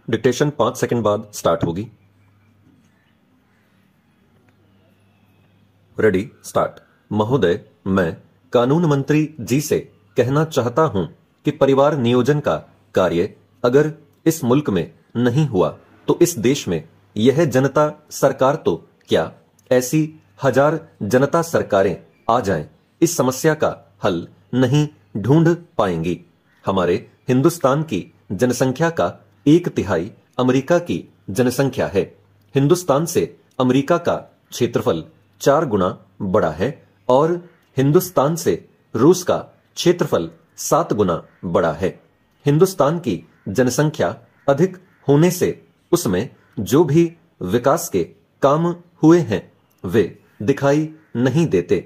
Dictation 5 second बाद start होगी। Ready, start. महोदय, मैं कानून मंत्री जी से कहना चाहता हूं कि परिवार नियोजन का कार्य अगर इस मुल्क में नहीं हुआ तो इस देश में यह जनता सरकार तो क्या ऐसी हजार जनता सरकारें आ जाएं, इस समस्या का हल नहीं ढूंढ पाएंगी। हमारे हिंदुस्तान की जनसंख्या का 1/3 अमेरिका की जनसंख्या है। हिंदुस्तान से अमेरिका का क्षेत्रफल 4 गुना बड़ा है और हिंदुस्तान से रूस का क्षेत्रफल 7 गुना बड़ा है। हिंदुस्तान की जनसंख्या अधिक होने से उसमें जो भी विकास के काम हुए हैं वे दिखाई नहीं देते।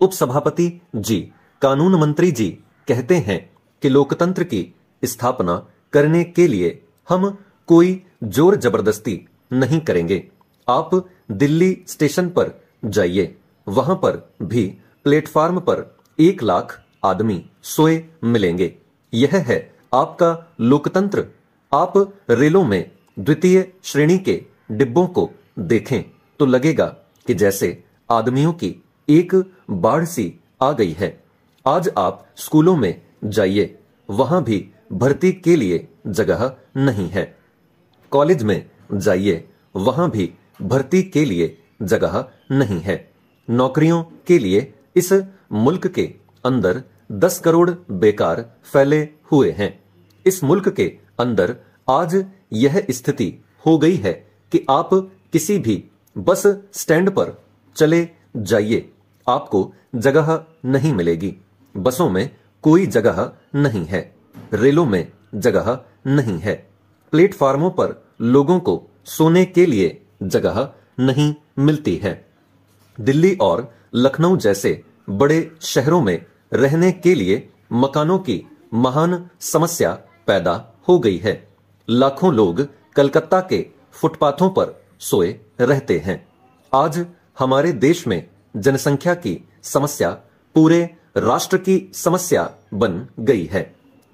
उपसभापति जी, कानून मंत्री जी कहते हैं कि लोकतंत्र की स्थापना करने के लिए हम कोई जोर जबरदस्ती नहीं करेंगे। आप दिल्ली स्टेशन पर जाइए, वहां पर भी प्लेटफार्म पर 1 लाख आदमी सोए मिलेंगे। यह है आपका लोकतंत्र। आप रेलों में द्वितीय श्रेणी के डिब्बों को देखें तो लगेगा कि जैसे आदमियों की एक बाढ़ सी आ गई है। आज आप स्कूलों में जाइए, वहां भी भर्ती के लिए जगह नहीं है। कॉलेज में जाइए, वहां भी भर्ती के लिए जगह नहीं है। नौकरियों के लिए इस मुल्क के अंदर 10 करोड़ बेकार फैले हुए हैं। इस मुल्क के अंदर आज यह स्थिति हो गई है कि आप किसी भी बस स्टैंड पर चले जाइए, आपको जगह नहीं मिलेगी। बसों में कोई जगह नहीं है, रेलों में जगह नहीं है, प्लेटफार्मों पर लोगों को सोने के लिए जगह नहीं मिलती है। दिल्ली और लखनऊ जैसे बड़े शहरों में रहने के लिए मकानों की महान समस्या पैदा हो गई है। लाखों लोग कलकत्ता के फुटपाथों पर सोए रहते हैं। आज हमारे देश में जनसंख्या की समस्या पूरे राष्ट्र की समस्या बन गई है।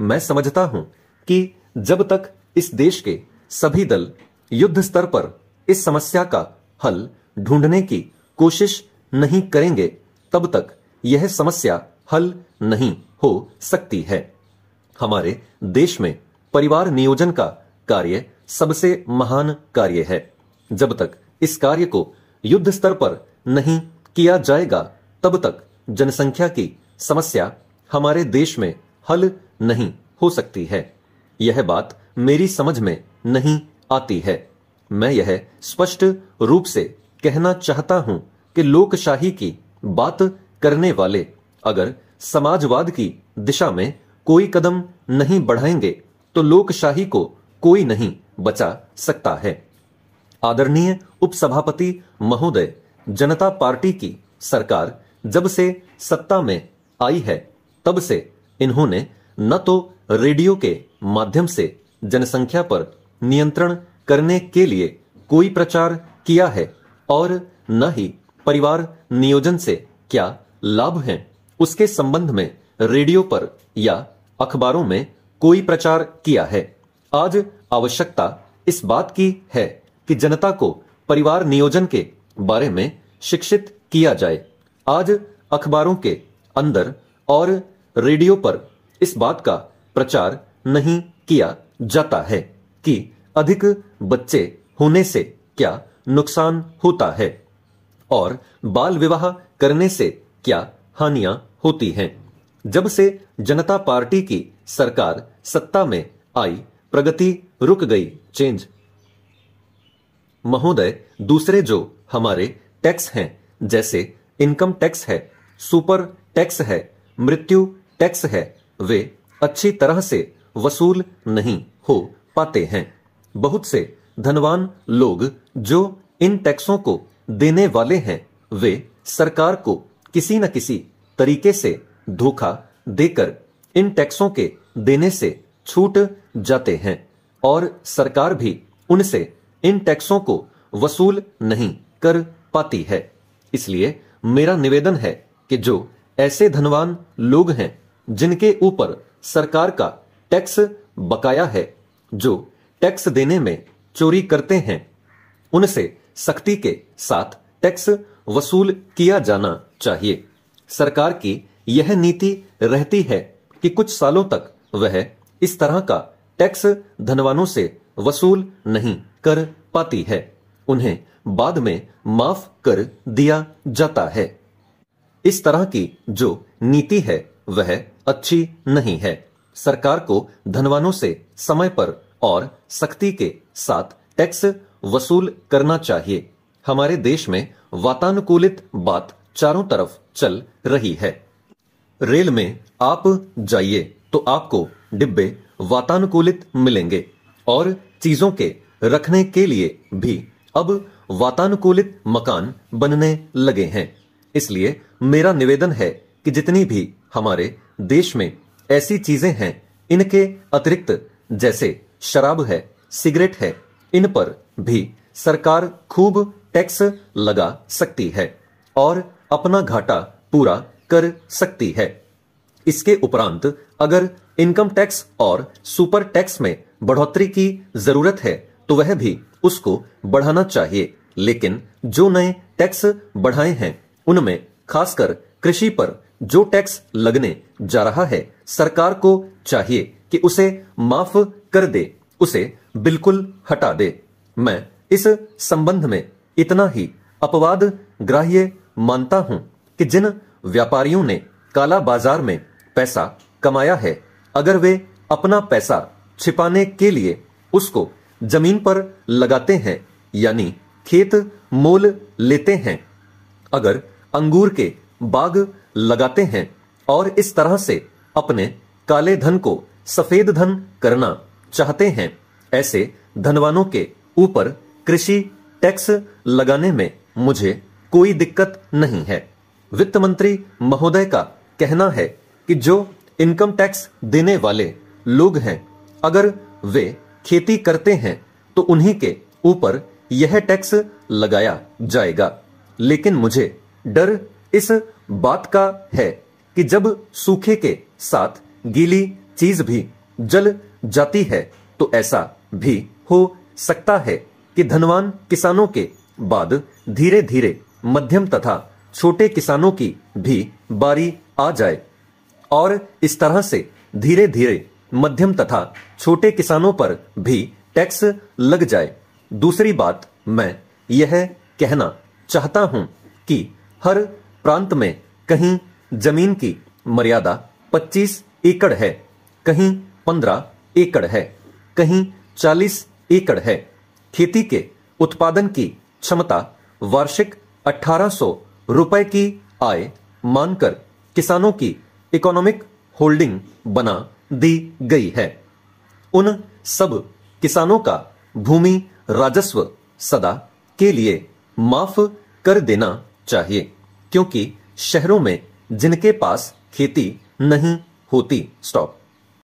मैं समझता हूं कि जब तक इस देश के सभी दल युद्ध स्तर पर इस समस्या का हल ढूंढने की कोशिश नहीं करेंगे, तब तक यह समस्या हल नहीं हो सकती है। हमारे देश में परिवार नियोजन का कार्य सबसे महान कार्य है। जब तक इस कार्य को युद्ध स्तर पर नहीं किया जाएगा, तब तक जनसंख्या की समस्या हमारे देश में हल नहीं हो सकती है। यह बात मेरी समझ में नहीं आती है। मैं यह स्पष्ट रूप से कहना चाहता हूं कि लोकशाही की बात करने वाले अगर समाजवाद की दिशा में कोई कदम नहीं बढ़ाएंगे तो लोकशाही को कोई नहीं बचा सकता है। आदरणीय उपसभापति महोदय, जनता पार्टी की सरकार जब से सत्ता में आई है तब से इन्होंने न तो रेडियो के माध्यम से जनसंख्या पर नियंत्रण करने के लिए कोई प्रचार किया है और न ही परिवार नियोजन से क्या लाभ हैं उसके संबंध में रेडियो पर या अखबारों में कोई प्रचार किया है। आज आवश्यकता इस बात की है कि जनता को परिवार नियोजन के बारे में शिक्षित किया जाए। आज अखबारों के अंदर और रेडियो पर इस बात का प्रचार नहीं किया जाता है कि अधिक बच्चे होने से क्या नुकसान होता है और बाल विवाह करने से क्या हानियां होती हैं। जब से जनता पार्टी की सरकार सत्ता में आई, प्रगति रुक गई, चेंज। महोदय, दूसरे जो हमारे टैक्स हैं, जैसे इनकम टैक्स है, सुपर टैक्स है, मृत्यु टैक्स है, वे अच्छी तरह से वसूल नहीं हो पाते हैं। बहुत से धनवान लोग जो इन टैक्सों को देने वाले हैं, वे सरकार को किसी न किसी तरीके से धोखा देकर इन टैक्सों के देने से छूट जाते हैं और सरकार भी उनसे इन टैक्सों को वसूल नहीं कर पाती है। इसलिए मेरा निवेदन है कि जो ऐसे धनवान लोग हैं जिनके ऊपर सरकार का टैक्स बकाया है, जो टैक्स देने में चोरी करते हैं उनसे सख्ती के साथ टैक्स वसूल किया जाना चाहिए। सरकार की यह नीति रहती है कि कुछ सालों तक वह इस तरह का टैक्स धनवानों से वसूल नहीं कर पाती है, उन्हें बाद में माफ कर दिया जाता है। इस तरह की जो नीति है वह अच्छी नहीं है। सरकार को धनवानों से समय पर और सख्ती के साथ टैक्स वसूल करना चाहिए। हमारे देश में वातानुकूलित बात चारों तरफ चल रही है। रेल में आप जाइए तो आपको डिब्बे वातानुकूलित मिलेंगे और चीजों के रखने के लिए भी अब वातानुकूलित मकान बनने लगे हैं। इसलिए मेरा निवेदन है कि जितनी भी हमारे देश में ऐसी चीजें हैं, इनके अतिरिक्त जैसे शराब है, सिगरेट है, इन पर भी सरकार खूब टैक्स लगा सकती है और अपना घाटा पूरा कर सकती है। इसके उपरांत अगर इनकम टैक्स और सुपर टैक्स में बढ़ोतरी की जरूरत है तो वह भी उसको बढ़ाना चाहिए। लेकिन जो नए टैक्स बढ़ाए हैं उनमें खासकर कृषि पर जो टैक्स लगने जा रहा है, सरकार को चाहिए कि उसे माफ कर दे, उसे बिल्कुल हटा दे। मैं इस संबंध में इतना ही अपवाद ग्राह्य मानता हूं कि जिन व्यापारियों ने काला बाजार में पैसा कमाया है, अगर वे अपना पैसा छिपाने के लिए उसको जमीन पर लगाते हैं, यानी खेत मोल लेते हैं, अगर अंगूर के बाग लगाते हैं और इस तरह से अपने काले धन को सफेद धन करना चाहते हैं, ऐसे धनवानों के ऊपर कृषि टैक्स लगाने में मुझे कोई दिक्कत नहीं है। वित्त मंत्री महोदय का कहना है कि जो इनकम टैक्स देने वाले लोग हैं, अगर वे खेती करते हैं तो उन्हीं के ऊपर यह टैक्स लगाया जाएगा। लेकिन मुझे डर इस बात का है कि जब सूखे के साथ गीली चीज भी जल जाती है तो ऐसा भी हो सकता है कि धनवान किसानों के बाद धीरे धीरे मध्यम तथा छोटे किसानों की भी बारी आ जाए और इस तरह से धीरे धीरे मध्यम तथा छोटे किसानों पर भी टैक्स लग जाए। दूसरी बात मैं यह कहना चाहता हूं कि हर प्रांत में कहीं जमीन की मर्यादा 25 एकड़ है, कहीं 15 एकड़ है, कहीं 40 एकड़ है। खेती के उत्पादन की क्षमता वार्षिक 1800 रुपए की आय मानकर किसानों की इकोनॉमिक होल्डिंग बना दी गई है। उन सब किसानों का भूमि राजस्व सदा के लिए माफ कर देना चाहिए, क्योंकि शहरों में जिनके पास खेती नहीं होती। स्टॉप।